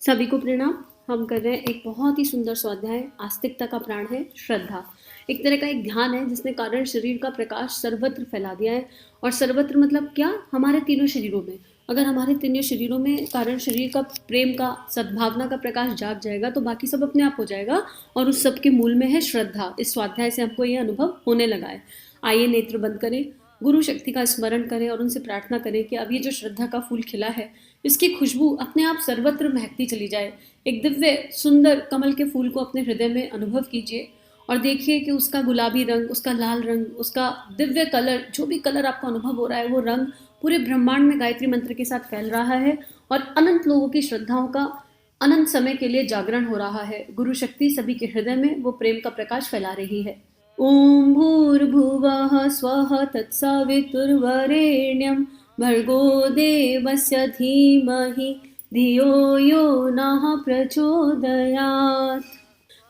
सभी को प्रणाम। हम कर रहे हैं एक बहुत ही सुंदर स्वाध्याय। आस्तिकता का प्राण है श्रद्धा। एक तरह का एक ध्यान है जिसने कारण शरीर का प्रकाश सर्वत्र फैला दिया है। और सर्वत्र मतलब क्या? हमारे तीनों शरीरों में। अगर हमारे तीनों शरीरों में कारण शरीर का प्रेम का सद्भावना का प्रकाश जाग जाएगा तो बाकी सब अपने आप हो जाएगा। और उस सब के मूल में है श्रद्धा। इस स्वाध्याय से हमको ये अनुभव होने लगा है। आइए नेत्र बंद करें, गुरु शक्ति का स्मरण करें और उनसे प्रार्थना करें कि अब ये जो श्रद्धा का फूल खिला है इसकी खुशबू अपने आप सर्वत्र महकती चली जाए। एक दिव्य सुंदर कमल के फूल को अपने हृदय में अनुभव कीजिए और देखिए कि उसका गुलाबी रंग, उसका लाल रंग, उसका दिव्य कलर, जो भी कलर आपको अनुभव हो रहा है वो रंग पूरे ब्रह्मांड में गायत्री मंत्र के साथ फैल रहा है और अनंत लोगों की श्रद्धाओं का अनंत समय के लिए जागरण हो रहा है। गुरु शक्ति सभी के हृदय में वो प्रेम का प्रकाश फैला रही है। ओम भूर्भुवः स्वः तत्सवितुर्वरेण्यं भर्गो देवस्य धीमहि धियो यो नः प्रचोदयात्।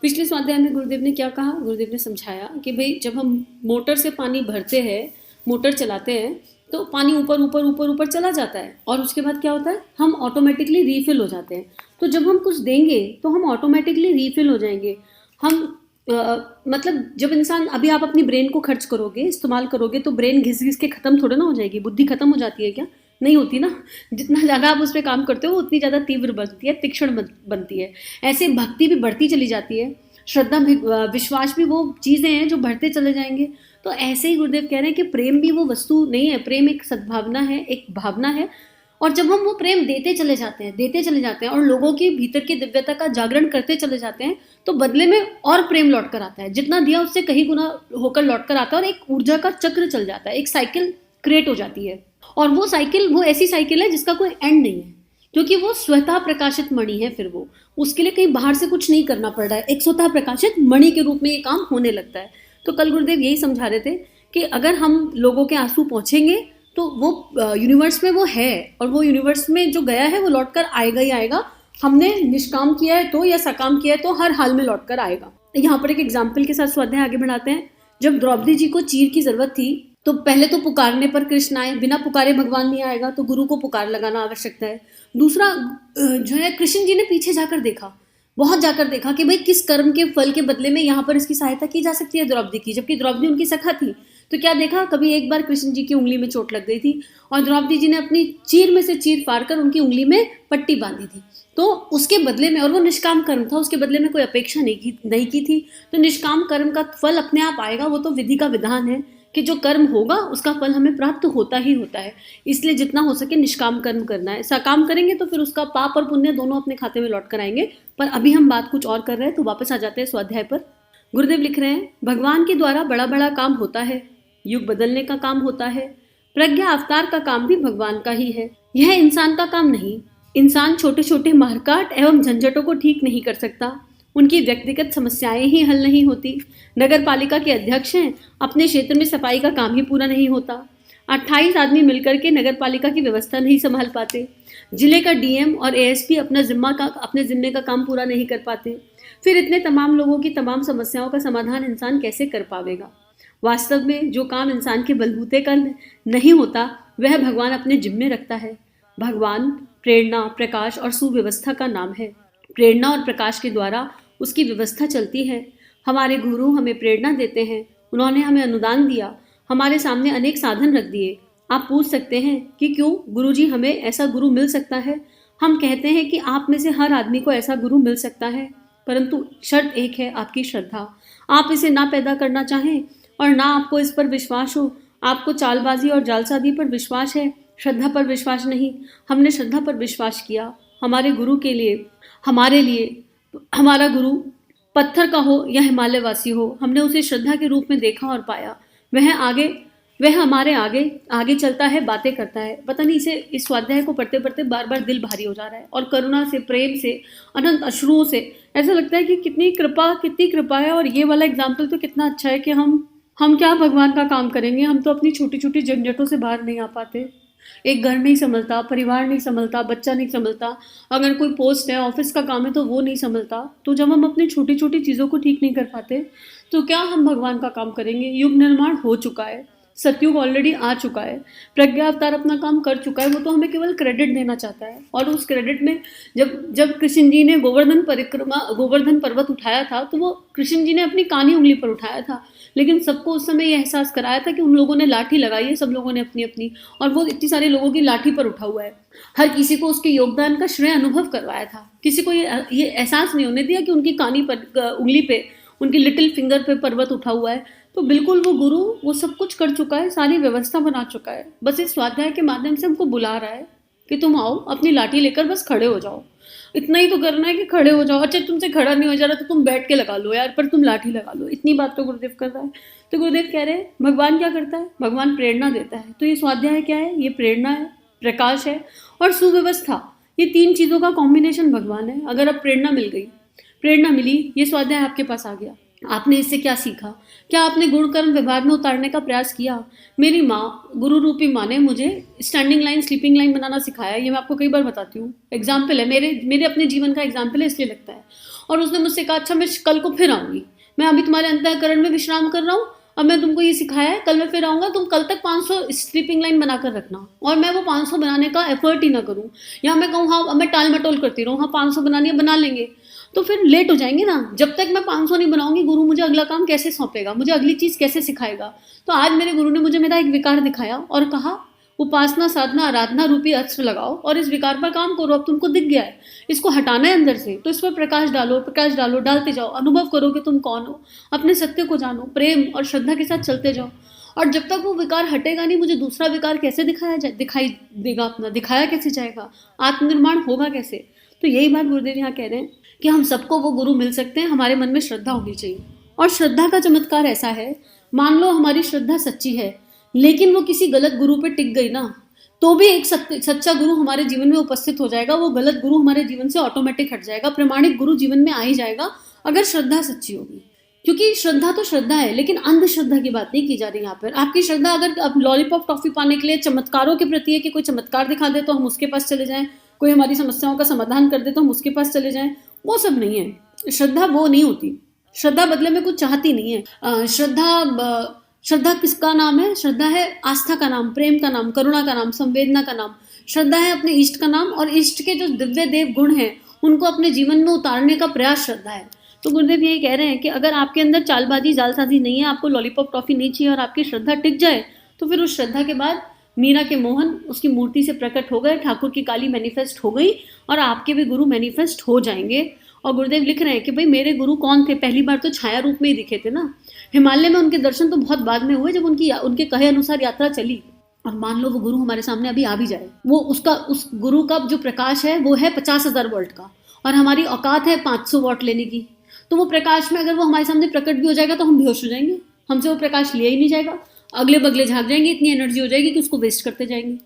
पिछले स्वाध्याय में गुरुदेव ने क्या कहा? गुरुदेव ने समझाया कि भाई जब हम मोटर से पानी भरते हैं, मोटर चलाते हैं तो पानी ऊपर ऊपर ऊपर ऊपर चला जाता है और उसके बाद क्या होता है, हम ऑटोमेटिकली रीफिल हो जाते हैं। तो जब हम कुछ देंगे तो हम ऑटोमेटिकली रीफिल हो जाएंगे। हम मतलब जब इंसान, अभी आप अपनी ब्रेन को खर्च करोगे, इस्तेमाल करोगे तो ब्रेन घिस घिस के खत्म थोड़ा ना हो जाएगी। बुद्धि खत्म हो जाती है क्या? नहीं होती ना। जितना ज़्यादा आप उस पर काम करते हो उतनी ज़्यादा तीव्र बनती है, तीक्ष्ण बनती है। ऐसे भक्ति भी बढ़ती चली जाती है, श्रद्धा भी, विश्वास भी वो चीज़ें हैं जो बढ़ते चले जाएंगे। तो ऐसे ही गुरुदेव कह रहे हैं कि प्रेम भी वो वस्तु नहीं है, प्रेम एक सद्भावना है, एक भावना है। और जब हम वो प्रेम देते चले जाते हैं और लोगों के भीतर की दिव्यता का जागरण करते चले जाते हैं तो बदले में और प्रेम लौट कर आता है। जितना दिया उससे कहीं गुना होकर लौट कर आता है और एक ऊर्जा का चक्र चल जाता है, एक साइकिल क्रिएट हो जाती है। और वो साइकिल वो ऐसी साइकिल है जिसका कोई एंड नहीं है, क्योंकि वो स्वतः प्रकाशित मणि है। फिर वो उसके लिए कहीं बाहर से कुछ नहीं करना पड़ रहा है, एक स्वतः प्रकाशित मणि के रूप में ये काम होने लगता है। तो कल गुरुदेव यही समझा रहे थे कि अगर हम लोगों के आंसू पहुंचेंगे तो वो यूनिवर्स में वो है और वो यूनिवर्स में जो गया है वो लौट कर आएगा ही आएगा। हमने निष्काम किया है तो या सकाम किया है तो हर हाल में लौट कर आएगा। यहाँ पर एक एग्जाम्पल के साथ स्वाध्याय आगे बढ़ाते हैं। जब द्रौपदी जी को चीर की जरूरत थी तो पहले तो पुकारने पर कृष्ण आए, बिना पुकारे भगवान नहीं आएगा, तो गुरु को पुकार लगाना आवश्यकता है। दूसरा जो है, कृष्ण जी ने पीछे जाकर देखा, बहुत जाकर देखा कि भाई किस कर्म के फल के बदले में यहाँ पर इसकी सहायता की जा सकती है द्रौपदी की, जबकि द्रौपदी उनकी सखा थी। तो क्या देखा, कभी एक बार कृष्ण जी की उंगली में चोट लग गई थी और द्रौपदी जी ने अपनी चीर में से चीर फाड़ कर उनकी उंगली में पट्टी बांधी थी। तो उसके बदले में, और वो निष्काम कर्म था, उसके बदले में कोई अपेक्षा नहीं की थी। तो निष्काम कर्म का फल अपने आप आएगा, वो तो विधि का विधान है कि जो कर्म होगा उसका फल हमें प्राप्त होता ही होता है। इसलिए जितना हो सके निष्काम कर्म करना है। सकाम करेंगे तो फिर उसका पाप और पुण्य दोनों अपने खाते में लौट कर आएंगे। पर अभी हम बात कुछ और कर रहे हैं, तो वापस आ जाते हैं स्वाध्याय पर। गुरुदेव लिख रहे हैं, भगवान के द्वारा बड़ा बड़ा काम होता है, युग बदलने का काम होता है, प्रज्ञा अवतार का काम भी भगवान का ही है। यह इंसान का काम नहीं। इंसान छोटे छोटे मारकाट एवं झंझटों को ठीक नहीं कर सकता, उनकी व्यक्तिगत समस्याएं ही हल नहीं होती। नगर पालिका के अध्यक्ष हैं, अपने क्षेत्र में सफाई का काम ही पूरा नहीं होता। 28 आदमी मिलकर के नगर पालिका की व्यवस्था नहीं संभाल पाते। जिले का डीएम और एएसपी अपने जिम्मे का काम पूरा नहीं कर पाते। फिर इतने तमाम लोगों की तमाम समस्याओं का समाधान इंसान कैसे कर पावेगा? वास्तव में जो काम इंसान के बलबूते का नहीं होता वह भगवान अपने जिम्मे रखता है। भगवान प्रेरणा, प्रकाश और सुव्यवस्था का नाम है। प्रेरणा और प्रकाश के द्वारा उसकी व्यवस्था चलती है। हमारे गुरु हमें प्रेरणा देते हैं, उन्होंने हमें अनुदान दिया, हमारे सामने अनेक साधन रख दिए। आप पूछ सकते हैं कि क्यों गुरुजी हमें ऐसा गुरु मिल सकता है? हम कहते हैं कि आप में से हर आदमी को ऐसा गुरु मिल सकता है, परंतु शर्त एक है, आपकी श्रद्धा। आप इसे ना पैदा करना चाहें और ना आपको इस पर विश्वास हो, आपको चालबाजी और जालसाजी पर विश्वास है, श्रद्धा पर विश्वास नहीं। हमने श्रद्धा पर विश्वास किया। हमारे गुरु के लिए, हमारे लिए हमारा गुरु पत्थर का हो या हिमालय वासी हो, हमने उसे श्रद्धा के रूप में देखा और पाया। वह हमारे आगे आगे चलता है, बातें करता है। पता नहीं, इस स्वाध्याय को पढ़ते पढ़ते बार बार दिल भारी हो जा रहा है और करुणा से, प्रेम से, अनंत अश्रुओं से ऐसा लगता है कि कितनी कृपा है। और ये वाला एग्जाम्पल तो कितना अच्छा है कि हम क्या भगवान का काम करेंगे? हम तो अपनी छोटी छोटी झंझटों से बाहर नहीं आ पाते। एक घर नहीं संभलता, परिवार नहीं संभलता, बच्चा नहीं संभलता, अगर कोई पोस्ट है, ऑफिस का काम है तो वो नहीं संभलता। तो जब हम अपनी छोटी छोटी चीज़ों को ठीक नहीं कर पाते तो क्या हम भगवान का काम करेंगे? युग निर्माण हो चुका है, सतयुग ऑलरेडी आ चुका है, प्रज्ञा अवतार अपना काम कर चुका है, वो तो हमें केवल क्रेडिट देना चाहता है। और उस क्रेडिट में जब जब कृष्ण जी ने गोवर्धन पर्वत उठाया था, तो वो कृष्ण जी ने अपनी कानी उंगली पर उठाया था, लेकिन सबको उस समय ये एहसास कराया था कि उन लोगों ने लाठी लगाई है, सब लोगों ने अपनी अपनी, और वो इतनी सारे लोगों की लाठी पर उठा हुआ है। हर किसी को उसके योगदान का श्रेय अनुभव करवाया था, किसी को ये एहसास नहीं होने दिया कि उनकी कानी पर उंगली पे, उनकी लिटिल फिंगर पे पर्वत उठा हुआ है। तो बिल्कुल वो गुरु वो सब कुछ कर चुका है, सारी व्यवस्था बना चुका है, बस इस स्वाध्याय के माध्यम से हमको बुला रहा है कि तुम आओ, अपनी लाठी लेकर बस खड़े हो जाओ। इतना ही तो करना है कि खड़े हो जाओ। अच्छा, तुमसे खड़ा नहीं हो जा रहा तो तुम बैठ के लगा लो यार, पर तुम लाठी लगा लो। इतनी बात तो गुरुदेव कर रहा है। तो गुरुदेव कह रहे हैं भगवान क्या करता है, भगवान प्रेरणा देता है। तो ये स्वाध्याय क्या है, ये प्रेरणा है, प्रकाश है और सुव्यवस्था, ये तीन चीज़ों का कॉम्बिनेशन भगवान है। अगर अब प्रेरणा मिल गई, प्रेरणा मिली, ये स्वाध्याय आपके पास आ गया, आपने इससे क्या सीखा, क्या आपने गुण कर्म व्यवहार में उतारने का प्रयास किया। मेरी माँ, गुरु रूपी माँ ने मुझे स्टैंडिंग लाइन स्लीपिंग लाइन बनाना सिखाया, ये मैं आपको कई बार बताती हूँ, एग्जाम्पल है, मेरे अपने जीवन का एग्जाम्पल है, इसलिए लगता है। और उसने मुझसे कहा अच्छा मैं कल को फिर आऊँगी, मैं अभी तुम्हारे अंतःकरण में विश्राम कर रहा हूँ, अब मैं तुमको ये सिखाया है, कल मैं फिर आऊँगा, तुम कल तक 500 स्लीपिंग लाइन बनाकर रखना। और मैं वो 500 बनाने का एफर्ट ही ना करूँ, या मैं कहूँ हाँ मैं टाल मटोल करती रहूँ, हाँ 500 बनानी है बना लेंगे, तो फिर लेट हो जाएंगे ना। जब तक मैं 500 नहीं बनाऊंगी, गुरु मुझे अगला काम कैसे सौंपेगा, मुझे अगली चीज़ कैसे सिखाएगा। तो आज मेरे गुरु ने मुझे मेरा एक विकार दिखाया और कहा उपासना साधना आराधना रूपी अस्त्र लगाओ और इस विकार पर काम करो। अब तुमको दिख गया है, इसको हटाना है अंदर से, तो इस पर प्रकाश डालो, प्रकाश डालो, डालते जाओ, अनुभव करो कि तुम कौन हो, अपने सत्य को जानो, प्रेम और श्रद्धा के साथ चलते जाओ। और जब तक वो विकार हटेगा नहीं, मुझे दूसरा विकार कैसे दिखाई देगा, अपना दिखाया कैसे जाएगा, आत्मनिर्माण होगा कैसे। तो यही बात गुरुदेव यहाँ कह रहे हैं कि हम सबको वो गुरु मिल सकते हैं, हमारे मन में श्रद्धा होनी चाहिए। और श्रद्धा का चमत्कार ऐसा है, मान लो हमारी श्रद्धा सच्ची है, लेकिन वो किसी गलत गुरु पे टिक गई ना, तो भी एक सच्चा गुरु हमारे जीवन में उपस्थित हो जाएगा, वो गलत गुरु हमारे जीवन से ऑटोमेटिक हट जाएगा, प्रमाणिक गुरु जीवन में आ ही जाएगा, अगर श्रद्धा सच्ची होगी। क्योंकि श्रद्धा तो श्रद्धा है, लेकिन अंधश्रद्धा की बात नहीं की जा रही यहाँ पर। आपकी श्रद्धा अगर अब लॉलीपॉप टॉफी पाने के लिए चमत्कारों के प्रति है कि कोई चमत्कार दिखा दे तो हम उसके पास चले जाएं, कोई हमारी समस्याओं का समाधान कर दे तो हम उसके पास चले जाएं, वो सब नहीं है। श्रद्धा वो नहीं होती, श्रद्धा बदले में कुछ चाहती नहीं है। श्रद्धा किसका नाम है, श्रद्धा है आस्था का नाम, प्रेम का नाम, करुणा का नाम, संवेदना का नाम। श्रद्धा है अपने इष्ट का नाम, और इष्ट के जो दिव्य देव गुण हैं उनको अपने जीवन में उतारने का प्रयास श्रद्धा है। तो गुरुदेव यही कह रहे हैं कि अगर आपके अंदर चालबाजी जालसाजी नहीं है, आपको लॉलीपॉप टॉफी नहीं चाहिए और आपकी श्रद्धा टिक जाए, तो फिर उस श्रद्धा के बाद मीरा के मोहन उसकी मूर्ति से प्रकट हो गए, ठाकुर की काली मैनिफेस्ट हो गई और आपके भी गुरु मैनिफेस्ट हो जाएंगे। और गुरुदेव लिख रहे हैं कि भाई मेरे गुरु कौन थे, पहली बार तो छाया रूप में ही दिखे थे ना, हिमालय में उनके दर्शन तो बहुत बाद में हुए, जब उनके कहे अनुसार यात्रा चली। और मान लो वो गुरु हमारे सामने अभी आ भी जाए, वो उस गुरु का जो प्रकाश है वो है 50,000 वोल्ट का, और हमारी औकात है 500 वॉट लेने की। तो वो प्रकाश में अगर वो हमारे सामने प्रकट भी हो जाएगा तो हम बेहोश हो जाएंगे, हमसे वो प्रकाश लिया ही नहीं जाएगा, अगले बगले झाँक जाएंगे, इतनी एनर्जी हो जाएगी कि उसको वेस्ट करते जाएंगे।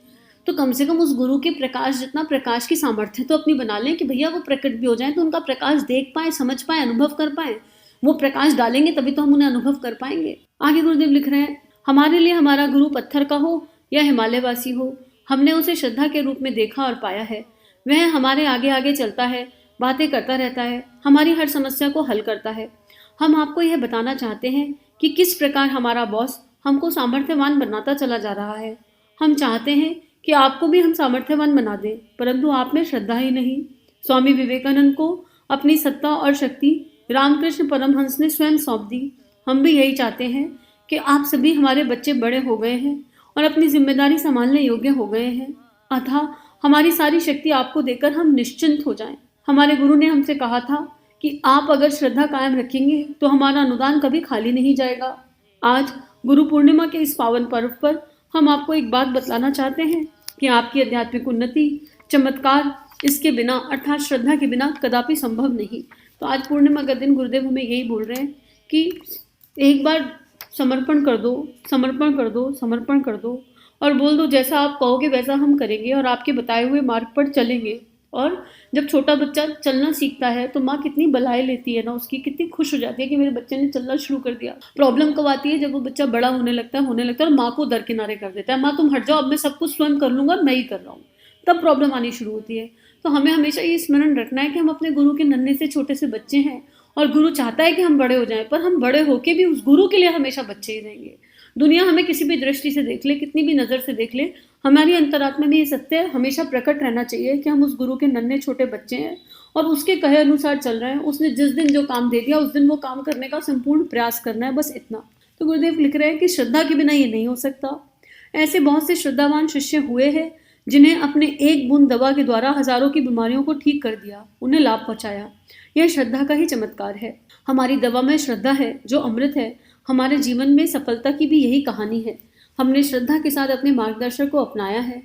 तो कम से कम उस गुरु के प्रकाश जितना प्रकाश की सामर्थ्य तो अपनी बना लें कि भैया वो प्रकट भी हो जाए तो उनका प्रकाश देख पाए, समझ पाए, अनुभव कर पाए। वो प्रकाश डालेंगे तभी तो हम उन्हें अनुभव कर पाएंगे। आगे गुरुदेव लिख रहे हैं, हमारे लिए हमारा गुरु पत्थर का हो या हिमालय वासी हो, हमने उसे श्रद्धा के रूप में देखा और पाया है। वह हमारे आगे आगे चलता है, बातें करता रहता है, हमारी हर समस्या को हल करता है। हम आपको यह बताना चाहते हैं कि किस प्रकार हमारा बॉस हमको सामर्थ्यवान बनाता चला जा रहा है। हम चाहते हैं कि आपको भी हम सामर्थ्यवान बना दें, परंतु आप में श्रद्धा ही नहीं। स्वामी विवेकानंद को अपनी सत्ता और शक्ति रामकृष्ण परमहंस ने स्वयं सौंप दी। हम भी यही चाहते हैं कि आप सभी हमारे बच्चे बड़े हो गए हैं और अपनी जिम्मेदारी संभालने योग्य हो गए हैं, अतः हमारी सारी शक्ति आपको देकर हम निश्चिंत हो जाएं। हमारे गुरु ने हमसे कहा था कि आप अगर श्रद्धा कायम रखेंगे तो हमारा अनुदान कभी खाली नहीं जाएगा। आज गुरु पूर्णिमा के इस पावन पर्व पर हम आपको एक बात बतलाना चाहते हैं कि आपकी आध्यात्मिक उन्नति, चमत्कार इसके बिना अर्थात श्रद्धा के बिना कदापि संभव नहीं। तो आज पूर्णिमा का दिन गुरुदेव हमें यही बोल रहे हैं कि एक बार समर्पण कर दो, समर्पण कर दो, समर्पण कर दो और बोल दो जैसा आप कहोगे वैसा हम करेंगे और आपके बताए हुए मार्ग पर चलेंगे। और जब छोटा बच्चा चलना सीखता है तो माँ कितनी बलाई लेती है ना, उसकी कितनी खुश हो जाती है कि मेरे बच्चे ने चलना शुरू कर दिया। प्रॉब्लम कब आती है, जब वो बच्चा बड़ा होने लगता है और माँ को दरकिनारे कर देता है, माँ तुम हट जाओ, अब मैं सब कुछ स्वयं कर लूँगा, मैं ही कर रहा हूँ, तब प्रॉब्लम आनी शुरू होती है। तो हमें हमेशा ये स्मरण रखना है कि हम अपने गुरु के नन्हे से छोटे से बच्चे हैं और गुरु चाहता है कि हम बड़े हो जाएं, पर हम बड़े होके भी उस गुरु के लिए हमेशा बच्चे ही रहेंगे। दुनिया हमें किसी भी दृष्टि से देख ले, कितनी भी नज़र से देख ले, हमारी अंतरात्मा में ये सत्य हमेशा प्रकट रहना चाहिए कि हम उस गुरु के नन्हे छोटे बच्चे हैं और उसके कहे अनुसार चल रहे हैं। उसने जिस दिन जो काम दे दिया उस दिन वो काम करने का संपूर्ण प्रयास करना है, बस इतना। तो गुरुदेव लिख रहे हैं कि श्रद्धा के बिना ये नहीं हो सकता। ऐसे बहुत से श्रद्धावान शिष्य हुए हैं जिन्हें अपने एक बूंद दवा के द्वारा हजारों की बीमारियों को ठीक कर दिया, उन्हें लाभ पहुंचाया। यह श्रद्धा का ही चमत्कार है। हमारी दवा में श्रद्धा है जो अमृत है। हमारे जीवन में सफलता की भी यही कहानी है। हमने श्रद्धा के साथ अपने मार्गदर्शक को अपनाया है।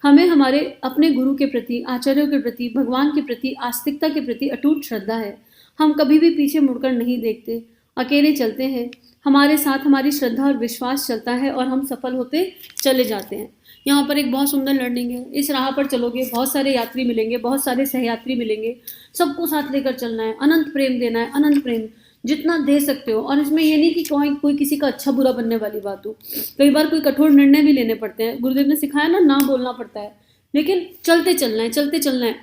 हमें हमारे अपने गुरु के प्रति, आचार्यों के प्रति, भगवान के प्रति, आस्तिकता के प्रति अटूट श्रद्धा है। हम कभी भी पीछे मुड़कर नहीं देखते, अकेले चलते हैं। हमारे साथ हमारी श्रद्धा और विश्वास चलता है और हम सफल होते चले जाते हैं। यहाँ पर एक बहुत सुंदर लर्निंग है। इस राह पर चलोगे, बहुत सारे यात्री मिलेंगे, बहुत सारे सहयात्री मिलेंगे, सबको साथ लेकर चलना है, अनंत प्रेम देना है, अनंत प्रेम जितना दे सकते हो। और इसमें ये नहीं कि कोई किसी का अच्छा बुरा बनने वाली बात हो। कई बार कोई कठोर निर्णय भी लेने पड़ते हैं। गुरुदेव ने सिखाया ना बोलना पड़ता है, लेकिन चलते चलना है।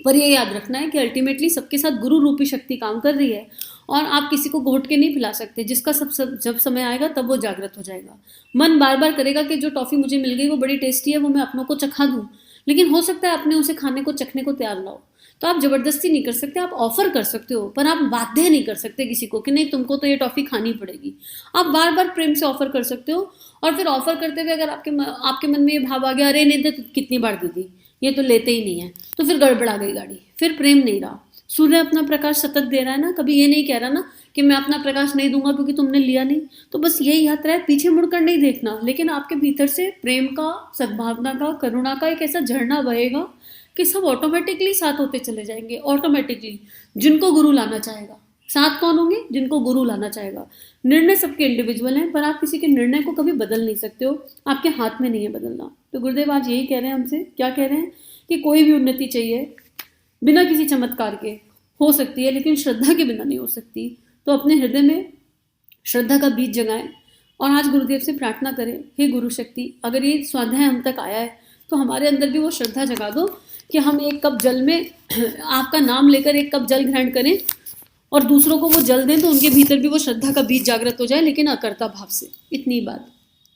पर ये याद रखना है कि अल्टीमेटली सबके साथ गुरु रूपी शक्ति काम कर रही है और आप किसी को घोट के नहीं पिला सकते। जिसका जब समय आएगा तब वो जागृत हो जाएगा। मन बार बार करेगा कि जो टॉफ़ी मुझे मिल गई वो बड़ी टेस्टी है, वो मैं अपनों को चखा दूँ, लेकिन हो सकता है अपने उसे खाने को चखने को तैयार ना हो। तो आप ज़बरदस्ती नहीं कर सकते, आप ऑफ़र कर सकते हो, पर आप बाध्य नहीं कर सकते किसी को कि नहीं तुमको तो ये टॉफ़ी खानी पड़ेगी। आप बार बार प्रेम से ऑफ़र कर सकते हो। और फिर ऑफ़र करते हुए अगर आपके मन में ये भाव आ गया, अरे नहीं तो कितनी बार दीदी, ये तो लेते ही नहीं है, तो फिर गड़बड़ा गई गाड़ी, फिर प्रेम नहीं रहा। सूर्य अपना प्रकाश सतत दे रहा है ना, कभी ये नहीं कह रहा ना कि मैं अपना प्रकाश नहीं दूंगा क्योंकि तुमने लिया नहीं। तो बस यही यात्रा है, पीछे मुड़कर नहीं देखना, लेकिन आपके भीतर से प्रेम का, सद्भावना का, करुणा का एक ऐसा झरना बहेगा कि सब ऑटोमेटिकली साथ होते चले जाएंगे। ऑटोमेटिकली जिनको गुरु लाना चाहेगा, साथ कौन होंगे? जिनको गुरु लाना चाहेगा। निर्णय सबके इंडिविजुअल हैं, पर आप किसी के निर्णय को कभी बदल नहीं सकते हो, आपके हाथ में नहीं है बदलना। तो गुरुदेव आज यही कह रहे हैं हमसे, क्या कह रहे हैं कि कोई भी उन्नति चाहिए बिना किसी चमत्कार के हो सकती है, लेकिन श्रद्धा के बिना नहीं हो सकती। तो अपने हृदय में श्रद्धा का बीज जगाएं और आज गुरुदेव से प्रार्थना करें, हे गुरु शक्ति, अगर ये स्वाध्याय हम तक आया है तो हमारे अंदर भी वो श्रद्धा जगा दो कि हम एक कप जल में आपका नाम लेकर एक कप जल ग्रहण करें और दूसरों को वो जल दें, तो उनके भीतर भी वो श्रद्धा का बीज जागृत हो जाए, लेकिन अकर्ता भाव से। इतनी बात।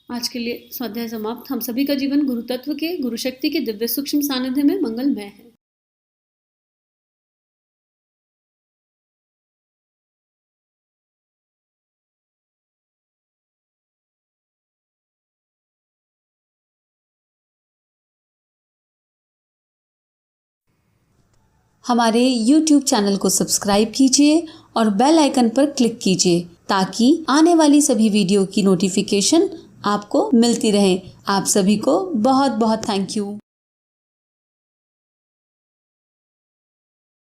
आज के लिए स्वाध्याय समाप्त। हम सभी का जीवन गुरु तत्व के, गुरु शक्ति के दिव्य सूक्ष्म सानिध्य में मंगलमय है। हमारे YouTube चैनल को सब्सक्राइब कीजिए और बेल आइकन पर क्लिक कीजिए ताकि आने वाली सभी वीडियो की नोटिफिकेशन आपको मिलती रहे। आप सभी को बहुत बहुत थैंक यू।